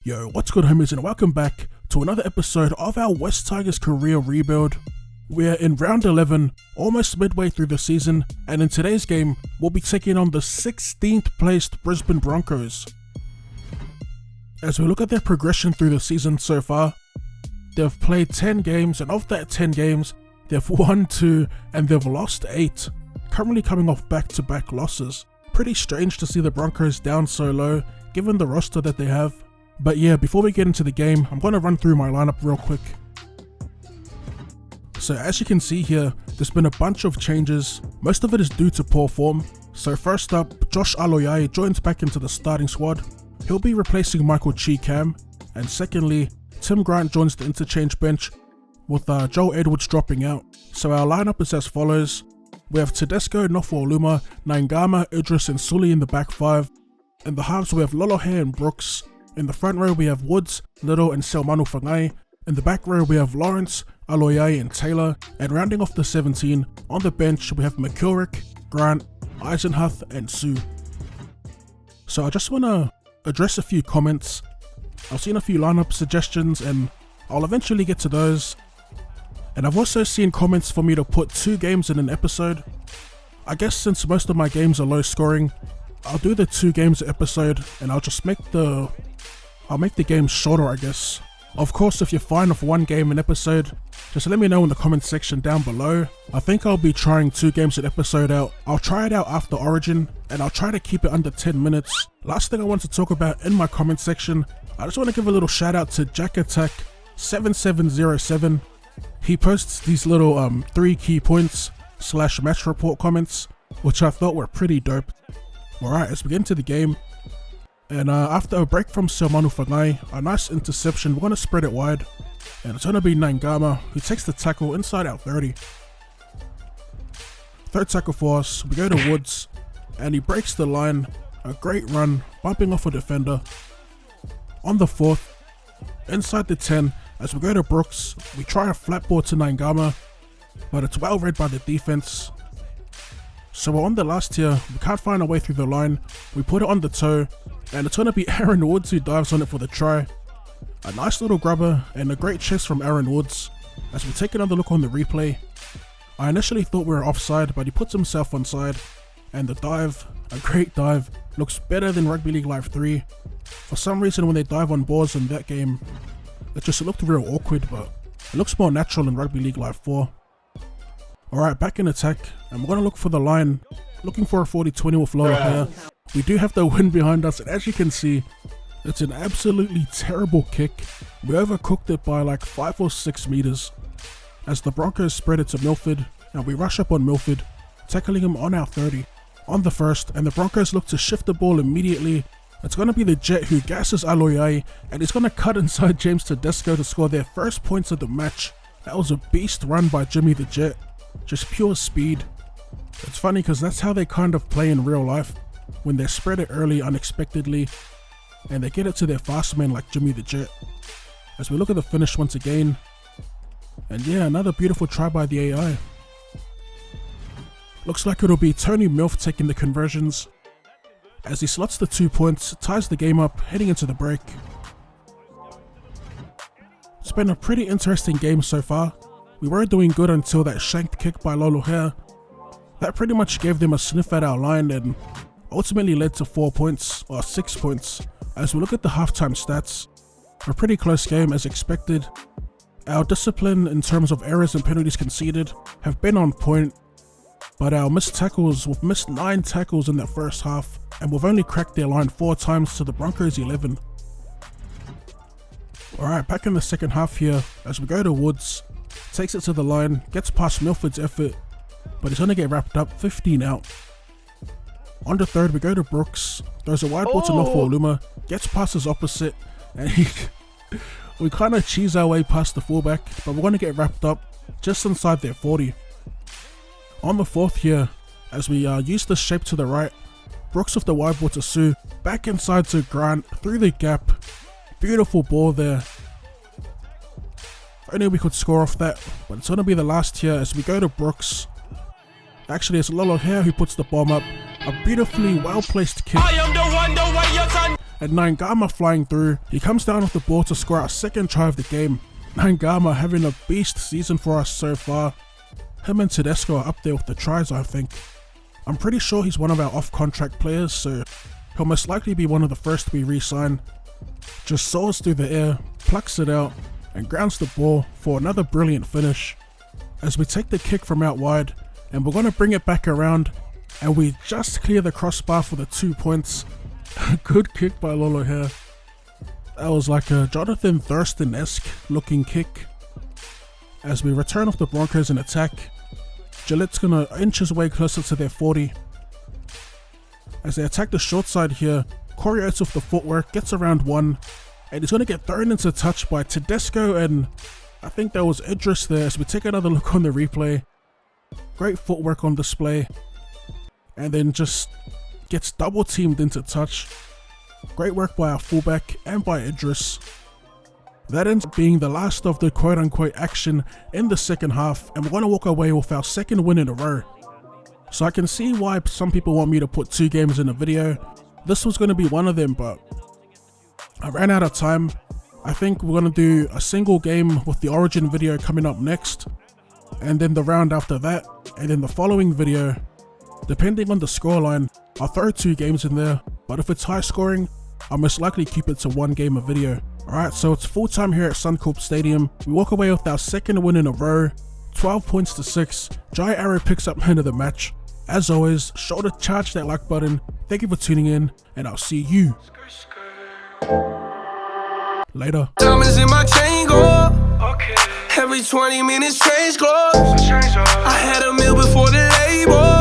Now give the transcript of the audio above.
Yo, what's good homies, and welcome back to another episode of our West Tigers career rebuild. We're in round 11, almost midway through the season, and in today's game, we'll be taking on the 16th placed Brisbane Broncos. As we look at their progression through the season so far, they've played 10 games, and of that 10 games, they've won 2 and they've lost 8, currently coming off back-to-back losses. Pretty strange to see the Broncos down so low, given the roster that they have. But yeah, before we get into the game, I'm going to run through my lineup real quick. So as you can see here, there's been a bunch of changes. Most of it is due to poor form. So first up, Josh Aloiai joins back into the starting squad. He'll be replacing Michael Chee-Kam. And secondly, Tim Grant joins the interchange bench with Joel Edwards dropping out. So our lineup is as follows. We have Tedesco, Nofoaluma, Nangama, Idris and Sully in the back 5. In the halves we have Lolohe and Brooks. In the front row we have Woods, Little and Selmanu Fangai. In the back row we have Lawrence, Aloiai and Taylor. And rounding off the 17, on the bench we have McKilrick, Grant, Eisenhuth and Sue. So I just want to address a few comments. I've seen a few lineup suggestions and I'll eventually get to those. And I've also seen comments for me to put 2 games in an episode. I guess since most of my games are low scoring, I'll do the 2 games episode and I'll just make the games shorter, I guess. Of course, if you're fine with 1 game an episode, just let me know in the comment section down below. I think I'll be trying 2 games an episode out. I'll try it out after Origin and I'll try to keep it under 10 minutes. Last thing I want to talk about in my comment section, I just want to give a little shout out to Jack Attack 7707. He posts these little 3 key points / match report comments, which I thought were pretty dope. Alright, let's get into the game. And after a break from Selmanu Fangai, a nice interception, we're going to spread it wide. And it's going to be Nangama, who takes the tackle inside our 30. Third tackle for us, we go to Woods, and he breaks the line. A great run, bumping off a defender. On the 4th, inside the 10, as we go to Brooks, we try a flat ball to Nangama, but it's well read by the defense. So we're on the last here, we can't find a way through the line, we put it on the toe, and it's going to be Aaron Woods who dives on it for the try. A nice little grubber and a great chase from Aaron Woods. As we take another look on the replay, I initially thought we were offside, but he puts himself onside, and the dive, a great dive, looks better than Rugby League Live 3. For some reason when they dive on boards in that game, it just looked real awkward, but it looks more natural in Rugby League Live 4. Alright, back in attack, and we're going to look for the line, looking for a 40-20 with Lola here. We do have the wind behind us, and as you can see, it's an absolutely terrible kick. We overcooked it by like 5 or 6 meters. As the Broncos spread it to Milford, and we rush up on Milford, tackling him on our 30. On the first, and the Broncos look to shift the ball immediately. It's going to be the Jet who gasses Aloiai, and he's going to cut inside James Tedesco to score their first points of the match. That was a beast run by Jimmy the Jet. Just pure speed. It's funny because that's how they kind of play in real life, when they spread it early unexpectedly and they get it to their fast men like Jimmy the Jet. As we look at the finish once again, and yeah, another beautiful try by the AI. Looks like it'll be Tony Milf taking the conversions as he slots the 2 points, ties the game up heading into the break. It's been a pretty interesting game so far. We were doing good until that shanked kick by Lolohe. That pretty much gave them a sniff at our line and ultimately led to 4 points, or 6 points. As we look at the halftime stats, a pretty close game as expected. Our discipline in terms of errors and penalties conceded have been on point, but our missed tackles, we've missed 9 tackles in that first half, and we've only cracked their line 4 times to the Broncos 11. Alright, back in the second half here, as we go to Woods, takes it to the line, gets past Milford's effort, but he's going to get wrapped up, 15 out. On the third, we go to Brooks, throws a wide ball to Nofoaluma, gets past his opposite, and we kind of cheese our way past the fullback, but we're going to get wrapped up just inside their 40. On the fourth here, as we use the shape to the right, Brooks with the wide ball to Sue, back inside to Grant, through the gap, beautiful ball there. If only we could score off that, but it's going to be the last here as we go to Brooks. Actually, it's Lolo here who puts the bomb up. A beautifully well-placed kick. and Naingama flying through. He comes down with the ball to score our second try of the game. Naingama having a beast season for us so far. Him and Tedesco are up there with the tries, I think. I'm pretty sure he's one of our off-contract players, so he'll most likely be one of the first to be re-signed. Just soars through the air, plucks it out, and grounds the ball for another brilliant finish. As we take the kick from out wide, and we're going to bring it back around, and we just clear the crossbar for the 2 points. Good kick by Lolo here. That was like a Jonathan Thurston-esque looking kick. As we return off the Broncos in attack, Gillette's gonna inch his way closer to their 40. As they attack the short side here, Corey Oates with the footwork gets around one, and he's gonna get thrown into touch by Tedesco, and I think that was Idris there. As we take another look on the replay, great footwork on display, and then just gets double teamed into touch. Great work by our fullback and by Idris. That ends up being the last of the quote-unquote action in the second half, and we're going to walk away with our second win in a row. So I can see why some people want me to put 2 games in a video. This was going to be one of them, but I ran out of time. I think we're going to do a single game with the Origin video coming up next, and then the round after that, and then the following video, depending on the scoreline, I'll throw 2 games in there, but if it's high scoring, I'll most likely keep it to 1 game a video. Alright, so it's full time here at Suncorp Stadium. We walk away with our second win in a row, 12 points to 6. Jai Arrow picks up man of the match. As always, sure to charge that like button. Thank you for tuning in, and I'll see you later. Diamonds in my chain go. Okay. Every 20 minutes change clothes. I had a meal before the label.